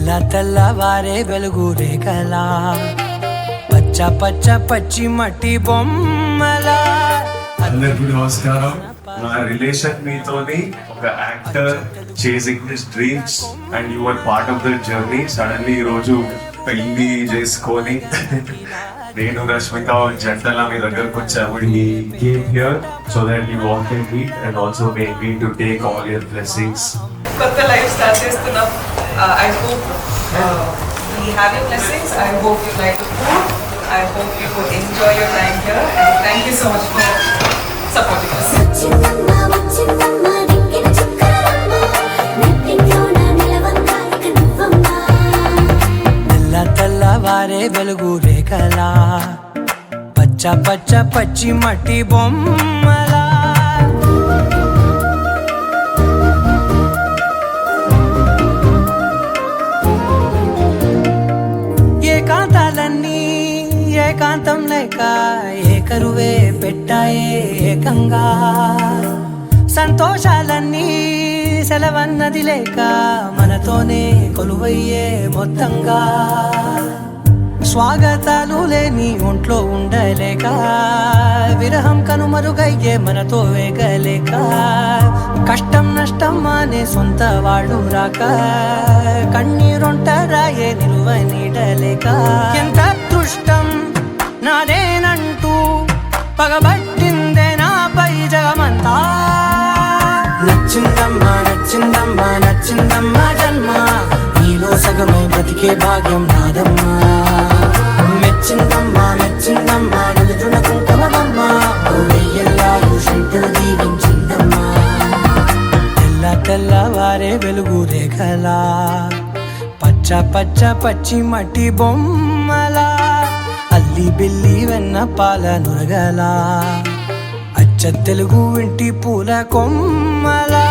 తెల్లవారే వెలుగు రేఖలా పచ్చ పచ్చ పచ్చి మట్టి బొమ్మలా. అందరికీ నమస్కారం. నా రిలేషన్ మీతోని ఒక actor chasing his dreams and you are part of the journey. Suddenly ఈ రోజు పెళ్లి చేసుకొని నేను రష్మిక జంటలా మీ దగ్గరకు వచ్చాము. ఈ came here so that you all can meet and also make me to take all your blessings. కొత్త లైఫ్ స్టార్ట్ చేస్తున్నాం. I hope we have your blessings. I hope you like the food. I hope you could enjoy your time here. And thank you so much for supporting us. తెల్లవారే వెలుగు రేఖలా పచ్చ పచ్చ పచ్చి మట్టి బొమ్మలా. ఏకాంతాలన్నీ ఏకాంతం లేక ఏకరువే పెట్టాయే ఏకంగా. సంతోషాలన్నీ సెలవన్నది లేక మనతోనే కొలువయ్యే మొత్తంగా. స్వాగతాలు లేని ఒంట్లో ఉండలేక విరహం కనుమరుగయ్యే మనతో వేగలేక. కష్టం నష్టం అనే సొంత వాళ్ళు రాక కన్నీరొంటరాయే నిలువ నీడలేక. ఎంత అదృష్టం నాదేనంటూ పగబట్టిందే నాపై జగమంతా. నచ్చిందమ్మా నచ్చిందమ్మా నచ్చిందమ్మా జన్మ నీలో సగమై బ్రతికే భాగ్యం నాదమ్మా. మెచ్చిందమ్మా మెచ్చిందమ్మా నిలుతున్న కుంకుమమ్మా వెయ్యల్లాలు శంకరు దీవించిందమ్మా. తెల్లవారే వెలుగు రేఖలా పచ్చ పచ్చ పచ్చి మట్టి బొమ్మలా. అల్లి బిల్లి వెన్న పాల నురగలా అచ్చ తెలుగు ఇంటి పూల కొమ్మలా.